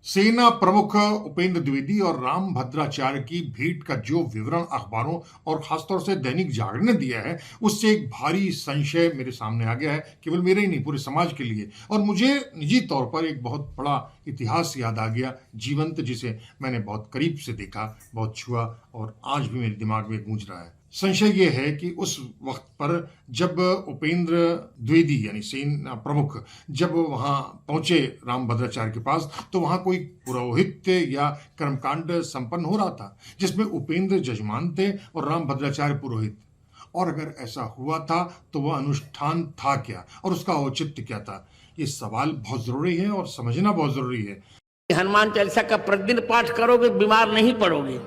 सेना प्रमुख उपेंद्र द्विवेदी और राम भद्राचार्य की भेंट का जो विवरण अखबारों और खासतौर से दैनिक जागरण ने दिया है, उससे एक भारी संशय मेरे सामने आ गया है, केवल मेरे ही नहीं पूरे समाज के लिए। और मुझे निजी तौर पर एक बहुत बड़ा इतिहास याद आ गया, जीवंत, जिसे मैंने बहुत करीब से देखा, बहुत छुआ और आज भी मेरे दिमाग में गूंज रहा है। संशय ये है कि उस वक्त पर जब उपेंद्र द्विवेदी यानी सेना प्रमुख जब वहां पहुंचे राम भद्राचार्य के पास, तो वहां कोई पुरोहित या कर्मकांड संपन्न हो रहा था जिसमें उपेंद्र जजमान थे और राम भद्राचार्य पुरोहित। और अगर ऐसा हुआ था तो वह अनुष्ठान था क्या और उसका औचित्य क्या था, ये सवाल बहुत जरूरी है और समझना बहुत जरूरी है। हनुमान चालीसा का प्रतिदिन पाठ करोगे बीमार नहीं पड़ोगे।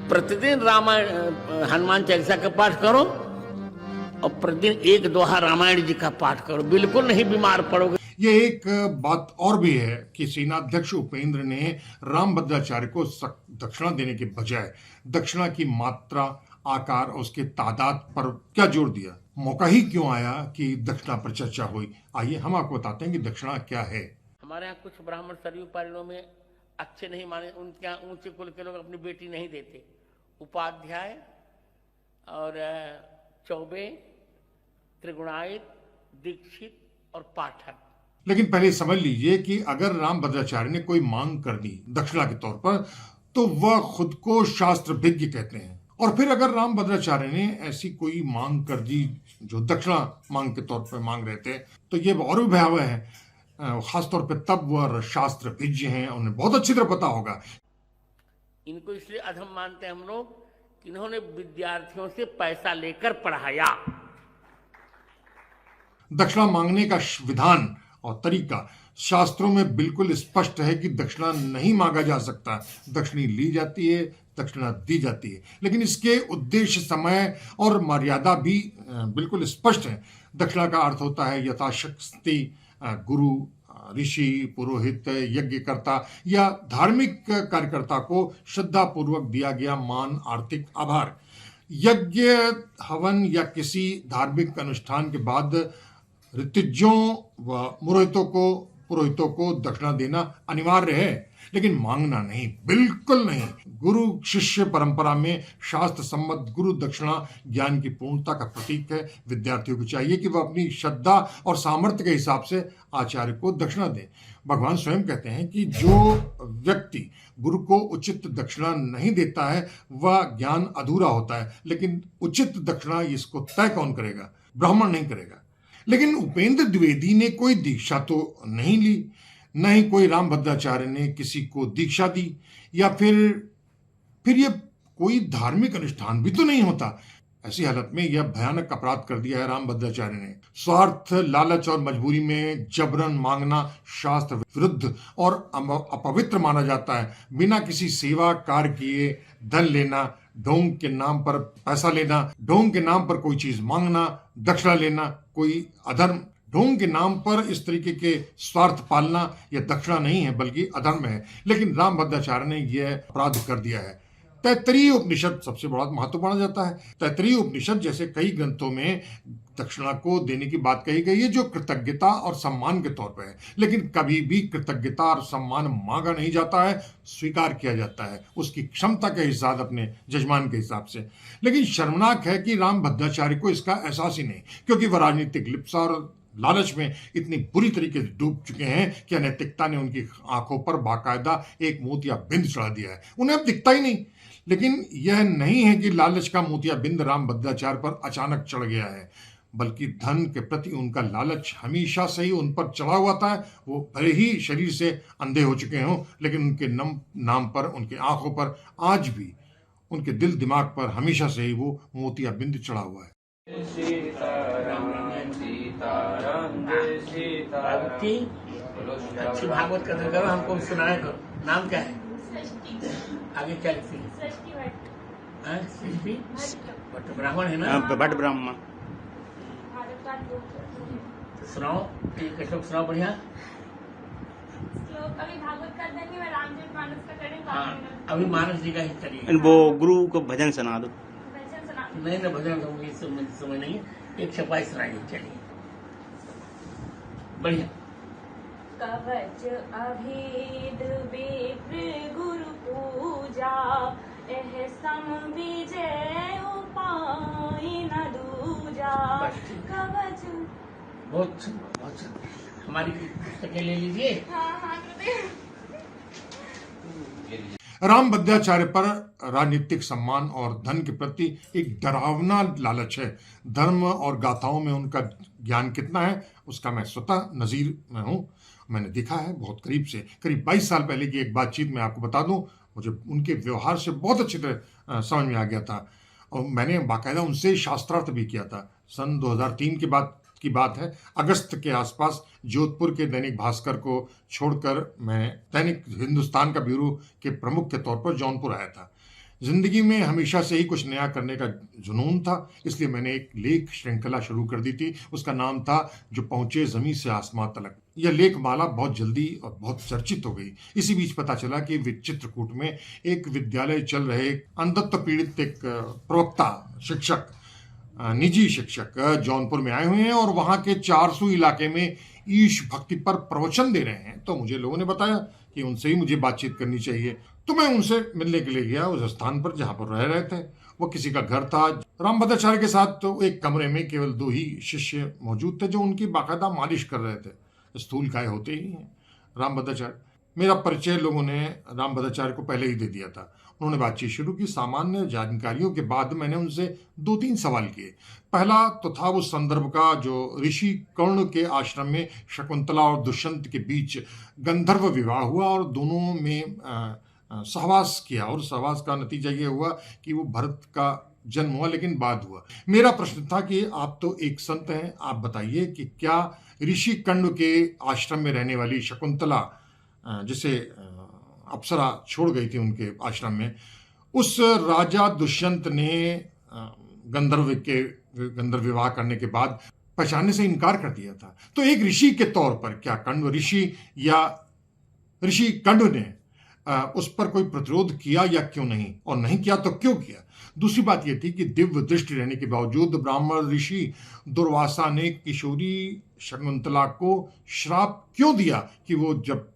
प्रतिदिन रामायण हनुमान चालीसा का पाठ करो और प्रतिदिन एक दोहा रामायण जी का पाठ करो, बिल्कुल नहीं बीमार पड़ोगे। ये एक बात और भी है कि सेनाध्यक्ष उपेंद्र ने राम भद्राचार्य को दक्षिणा देने के बजाय दक्षिणा की मात्रा, आकार और उसके तादाद पर क्या जोर दिया। मौका ही क्यों आया कि दक्षिणा पर चर्चा हुई। आइए हम आपको बताते हैं कि दक्षिणा क्या है। हमारे यहाँ कुछ ब्राह्मण सरयू पारणों में अच्छे नहीं माने, उनके यहाँ ऊंचे कुल के लोग अपनी बेटी नहीं देते। उपाध्याय और चौबे, त्रिगुणायत, दीक्षित और पाठक। लेकिन पहले समझ लीजिए कि अगर राम भद्राचार्य ने कोई मांग कर दी दक्षिणा के तौर पर, तो वह खुद को शास्त्र विज्ञ कहते हैं। और फिर अगर राम भद्राचार्य ने ऐसी कोई मांग कर दी जो दक्षिणा मांग के तौर पर मांग रहे थे, तो ये और भी भयावह है। खासतौर पर तब वह शास्त्र विज्ञ हैं, उन्हें बहुत अच्छी तरह पता होगा। इनको इसलिए अधम मानते हैं हम लोग कि इन्होंने विद्यार्थियों से पैसा लेकर पढ़ाया। दक्षिणा मांगने का विधान और तरीका शास्त्रों में बिल्कुल स्पष्ट है कि दक्षिणा नहीं मांगा जा सकता। दक्षिणी ली जाती है, दक्षिणा दी जाती है, लेकिन इसके उद्देश्य, समय और मर्यादा भी बिल्कुल स्पष्ट है। दक्षिणा का अर्थ होता है यथाशक्ति गुरु, ऋषि, पुरोहित, यज्ञकर्ता या धार्मिक कार्यकर्ता को श्रद्धापूर्वक दिया गया मान, आर्थिक आभार। यज्ञ, हवन या किसी धार्मिक अनुष्ठान के बाद ऋतिज्यों व पुरोहितों को दक्षिणा देना अनिवार्य है, लेकिन मांगना नहीं, बिल्कुल नहीं। गुरु शिष्य परंपरा में शास्त्र सम्मत गुरु दक्षिणा ज्ञान की पूर्णता का प्रतीक है। विद्यार्थियों को चाहिए कि वह अपनी श्रद्धा और सामर्थ्य के हिसाब से आचार्य को दक्षिणा दे। भगवान स्वयं कहते हैं कि जो व्यक्ति गुरु को उचित दक्षिणा नहीं देता है वह ज्ञान अधूरा होता है। लेकिन उचित दक्षिणा इसको तय कौन करेगा? ब्राह्मण नहीं करेगा। लेकिन उपेंद्र द्विवेदी ने कोई दीक्षा तो नहीं ली, न ही कोई राम भद्राचार्य ने किसी को दीक्षा दी, या फिर यह कोई धार्मिक अनुष्ठान भी तो नहीं होता। ऐसी हालत में यह भयानक अपराध कर दिया है राम भद्राचार्य ने। स्वार्थ, लालच और मजबूरी में जबरन मांगना शास्त्र विरुद्ध और अपवित्र माना जाता है। बिना किसी सेवा कार्य किए धन लेना, ढोंग के नाम पर पैसा लेना, ढोंग के नाम पर कोई चीज मांगना, दक्षिणा लेना कोई अधर्म। ढोंग के नाम पर इस तरीके के स्वार्थ पालना यह दक्षिणा नहीं है बल्कि अधर्म है। लेकिन राम भद्राचार्य ने यह अपराध कर दिया है। तैत्तरीय उपनिषद सबसे बड़ा महत्व माना जाता है। तैत्तरीय उपनिषद जैसे कई ग्रंथों में दक्षिणा को देने की बात कही गई है जो कृतज्ञता और सम्मान के तौर पर है, लेकिन कभी भी कृतज्ञता और सम्मान मांगा नहीं जाता है, स्वीकार किया जाता है उसकी क्षमता के हिसाब, अपने जजमान के हिसाब से। लेकिन शर्मनाक है कि राम भद्राचार्य को इसका एहसास ही नहीं, क्योंकि वह राजनीतिक लिप्सा और लालच में इतनी बुरी तरीके से डूब चुके हैं कि अनैतिकता ने उनकी आंखों पर बाकायदा एक मोतिया बिंद चढ़ा दिया है। उन्हें अब दिखता ही नहीं। लेकिन यह नहीं है कि लालच का मोतिया बिंद राम भद्राचार्य पर अचानक चढ़ गया है, बल्कि धन के प्रति उनका लालच हमेशा से ही उन पर चढ़ा हुआ था। वो भले ही शरीर से अंधे हो चुके हों, लेकिन उनके नाम पर, उनके आंखों पर आज भी, उनके दिल दिमाग पर हमेशा से ही वो मोतिया बिंद चढ़ा हुआ है। अच्छी भागवत कथा करो, हमको सुनाया करो। नाम क्या है? आगे क्या लिखती है? ब्राह्मण है ना? भट्ट ब्राह्मण। सुनाओ, ठीक है, सुनाओ बढ़िया। अभी भागवत का नहीं, मैं रामचरितमानस का करेंगे। हाँ, अभी मानस जी का ही करिए। वो गुरु को भजन सुना दो। भजन सुना? नहीं ना, भजन तो मुझे समझ नहीं है। एक छपाई सुनाइए, चलिए बढ़िया। कवच अभेद विप्र गुरु पूजा एह सम विजय उपाय न दूजा कवच। बहुत सुंदर, बहुत सुंदर। हमारी पुस्तकें ले लीजिए। हाँ गुरुदेव। राम भद्राचार्य पर राजनीतिक सम्मान और धन के प्रति एक डरावना लालच है। धर्म और गाथाओं में उनका ज्ञान कितना है उसका मैं स्वतः नजीर में हूं। मैंने देखा है बहुत करीब से। करीब 22 साल पहले की एक बातचीत मैं आपको बता दूं, मुझे उनके व्यवहार से बहुत अच्छी तरह समझ में आ गया था और मैंने बाकायदा उनसे शास्त्रार्थ भी किया था। सन 2003 की बात है। अगस्त के आसपास जोधपुर के दैनिक भास्कर को छोड़कर मैं दैनिक हिंदुस्तान का ब्यूरो के प्रमुख के तौर पर जौनपुर आया था। जिंदगी में हमेशा से ही कुछ नया करने का जुनून था, इसलिए मैंने एक लेख श्रृंखला शुरू कर दी थी। उसका नाम था जो पहुंचे जमीन से आसमां तलक। यह लेख माला बहुत जल्दी और बहुत चर्चित हो गई। इसी बीच पता चला कि चित्रकूट में एक विद्यालय चल रहे अंधत्व पीड़ित एक प्रवक्ता शिक्षक, निजी शिक्षक जौनपुर में आए हुए हैं और वहां के 400 इलाके में ईश भक्ति पर प्रवचन दे रहे हैं। तो मुझे लोगों ने बताया कि उनसे ही मुझे बातचीत करनी चाहिए, तो मैं उनसे मिलने के लिए गया उस स्थान पर जहां पर रह रहे थे। वो किसी का घर था। राम भद्राचार्य के साथ तो एक कमरे में केवल 2 ही शिष्य मौजूद थे जो उनकी बाकायदा मालिश कर रहे थे। स्थूल काय होते ही हैं राम भद्राचार्य। मेरा परिचय लोगों ने राम भद्राचार्य को पहले ही दे दिया था। उन्होंने बातचीत शुरू की। सामान्य जानकारियों के बाद मैंने उनसे 2-3 सवाल किए। पहला तो था उस संदर्भ का जो ऋषि कर्ण के आश्रम में शकुंतला और दुष्यंत के बीच गंधर्व विवाह हुआ और दोनों में सहवास किया और सहवास का नतीजा ये हुआ कि वो भरत का जन्म हुआ, लेकिन बाद हुआ। मेरा प्रश्न था कि आप तो एक संत हैं, आप बताइए कि क्या ऋषि कर्ण के आश्रम में रहने वाली शकुंतला, जिसे अप्सरा छोड़ गई थी उनके आश्रम में, उस राजा दुष्यंत ने गंधर्व विवाह करने के बाद पहचानने से इनकार कर दिया था। तो एक ऋषि के तौर पर क्या कण्व ऋषि या ऋषि कण्व ने उस पर कोई प्रतिरोध किया या क्यों नहीं, और नहीं किया तो क्यों किया? दूसरी बात यह थी कि दिव्य दृष्टि रहने के बावजूद ब्राह्मण ऋषि दुर्वासा ने किशोरी शकुंतला को श्राप क्यों दिया कि वो जब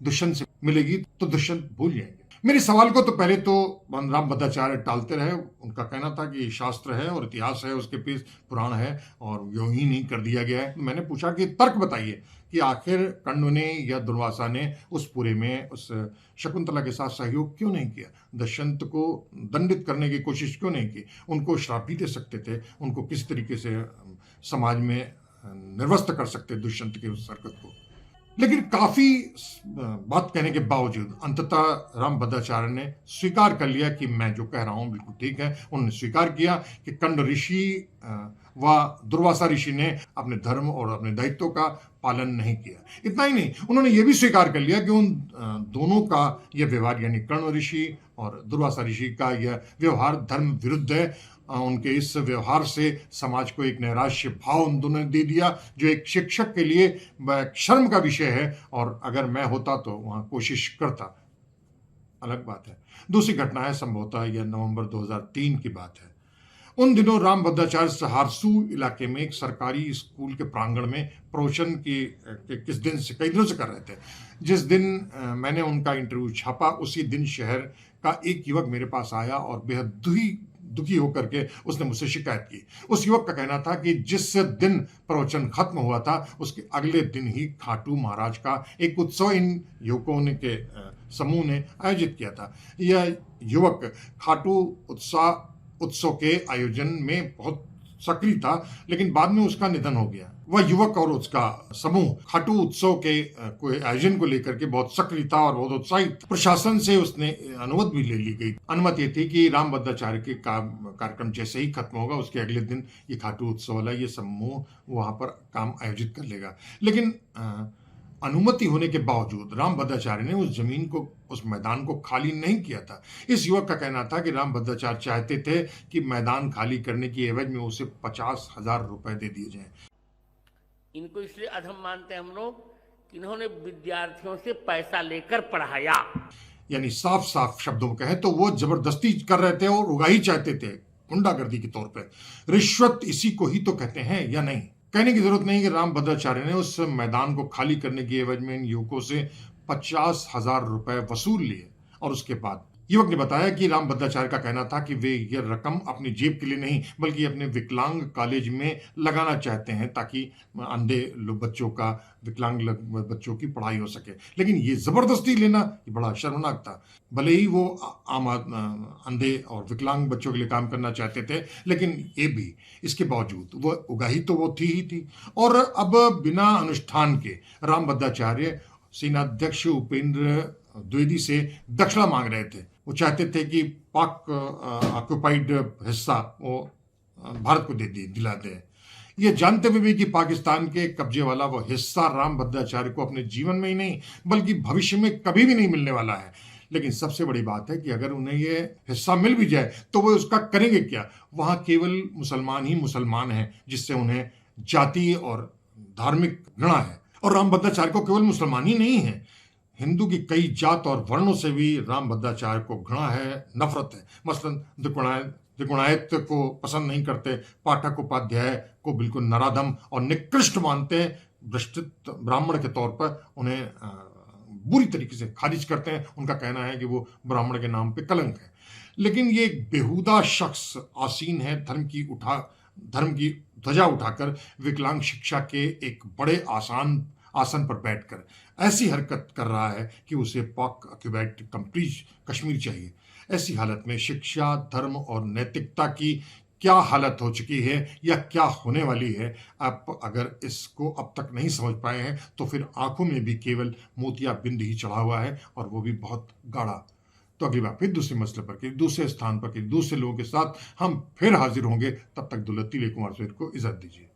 दुष्यंत से मिलेगी तो दुष्यंत भूल जाएंगे। मेरे सवाल को तो पहले तो राम भद्राचार्य टालते रहे। उनका कहना था कि शास्त्र है और इतिहास है, उसके पीछे पुराण है और यूं ही नहीं कर दिया गया है। मैंने पूछा कि तर्क बताइए कि आखिर कण्व ने या दुर्वासा ने उस पूरे में उस शकुंतला के साथ सहयोग क्यों नहीं किया, दुष्यंत को दंडित करने की कोशिश क्यों नहीं की? उनको श्राप भी दे सकते थे, उनको किस तरीके से समाज में निर्वस्त कर सकते दुष्यंत के उस हरकत को। लेकिन काफी बात कहने के बावजूद अंततः राम भद्राचार्य ने स्वीकार कर लिया कि मैं जो कह रहा हूं बिल्कुल ठीक है। उन्होंने स्वीकार किया कि कण्व ऋषि व दुर्वासा ऋषि ने अपने धर्म और अपने दायित्व का पालन नहीं किया। इतना ही नहीं, उन्होंने ये भी स्वीकार कर लिया कि उन दोनों का यह व्यवहार, यानी कण्व ऋषि और दुर्वासा ऋषि का यह व्यवहार धर्म विरुद्ध है। उनके इस व्यवहार से समाज को एक नैराश्य भाव उन दोनों ने दे दिया, जो एक शिक्षक के लिए शर्म का विषय है, और अगर मैं होता तो वहां कोशिश करता। अलग बात है। दूसरी घटना है, संभवतः यह नवंबर 2003 की बात है। उन दिनों राम भद्राचार्य सहारसू इलाके में एक सरकारी स्कूल के प्रांगण में प्रवचन की कई दिनों से कर रहे थे। जिस दिन मैंने उनका इंटरव्यू छापा, उसी दिन शहर का एक युवक मेरे पास आया और बेहद दुखी होकर के उसने मुझसे शिकायत की। उस युवक का कहना था कि जिस दिन प्रवचन खत्म हुआ था उसके अगले दिन ही खाटू महाराज का एक उत्सव इन युवकों के समूह ने आयोजित किया था। यह युवक खाटू उत्सव के आयोजन में बहुत सक्रिय था, लेकिन बाद में उसका निधन हो गया। वह युवक और उसका समूह खाटू उत्सव के आयोजन को लेकर के बहुत सक्रिय था और बहुत उत्साहित। प्रशासन से उसने अनुमति भी ले ली गई। अनुमति ये थी कि राम भद्राचार्य के कार्यक्रम जैसे ही खत्म होगा उसके अगले दिन ये खाटू उत्सव वाला ये समूह वहां पर काम आयोजित कर लेगा। लेकिन अनुमति होने के बावजूद राम भद्राचार्य ने उस जमीन को, उस मैदान को खाली नहीं किया था। इस युवक का कहना था कि राम भद्राचार्य चाहते थे कि मैदान खाली करने की एवज में उसे 50,000 रुपए दे दिए जाएं। इनको इसलिए अधम मानते हैं हम लोग कि इन्होंने विद्यार्थियों से पैसा लेकर पढ़ाया। यानी साफ साफ शब्दों में कहें तो वो जबरदस्ती कर रहे थे और उगाही चाहते थे, गुंडागर्दी के तौर पे। रिश्वत इसी को ही तो कहते हैं, या नहीं? कहने की जरूरत नहीं कि रामभद्राचार्य ने उस मैदान को खाली करने की एवज में इन युवकों से 50,000 रुपए वसूल लिए। और उसके बाद युवक ने बताया कि रामभद्राचार्य का कहना था कि वे यह रकम अपनी जेब के लिए नहीं बल्कि अपने विकलांग कॉलेज में लगाना चाहते हैं ताकि अंधे बच्चों का विकलांग बच्चों की पढ़ाई हो सके। लेकिन ये जबरदस्ती लेना ये बड़ा शर्मनाक था। भले ही वो अंधे और विकलांग बच्चों के लिए काम करना चाहते थे, लेकिन ये भी इसके बावजूद वो उगाही तो वो थी ही थी। और अब बिना अनुष्ठान के रामभद्राचार्य सेनाध्यक्ष उपेंद्र द्विवेदी से दक्षिणा मांग रहे थे। वो चाहते थे कि पाक ऑक्युपाइड हिस्सा वो भारत को दिला दे, ये जानते हुए भी कि पाकिस्तान के कब्जे वाला वो हिस्सा रामभद्राचार्य को अपने जीवन में ही नहीं बल्कि भविष्य में कभी भी नहीं मिलने वाला है। लेकिन सबसे बड़ी बात है कि अगर उन्हें ये हिस्सा मिल भी जाए तो वो उसका करेंगे क्या? वहां केवल मुसलमान ही मुसलमान हैं, जिससे उन्हें जातीय और धार्मिक घृणा है। और रामभद्राचार्य को केवल मुसलमान ही नहीं है, हिंदू की कई जात और वर्णों से भी रामभद्राचार्य को घृणा है, नफरत है। मसलन त्रिगुणायत को पसंद नहीं करते, पाठक उपाध्याय को बिल्कुल नराधम और निकृष्ट मानते हैं, भ्रष्ट ब्राह्मण के तौर पर उन्हें बुरी तरीके से खारिज करते हैं। उनका कहना है कि वो ब्राह्मण के नाम पे कलंक है। लेकिन ये एक बेहुदा शख्स आसीन है धर्म की ध्वजा उठाकर विकलांग शिक्षा के एक बड़े आसन पर बैठकर ऐसी हरकत कर रहा है कि उसे पाक ऑक्युपाइड कश्मीर चाहिए। ऐसी हालत में शिक्षा, धर्म और नैतिकता की क्या हालत हो चुकी है या क्या होने वाली है, आप अगर इसको अब तक नहीं समझ पाए हैं तो फिर आंखों में भी केवल मोतियाबिंद ही चढ़ा हुआ है, और वो भी बहुत गाढ़ा। तो अगली बार फिर दूसरे मसले पर, दूसरे स्थान पर, दूसरे लोगों के साथ हम फिर हाजिर होंगे। तब तक दुलत्ती कुमार को इजाजत दीजिए।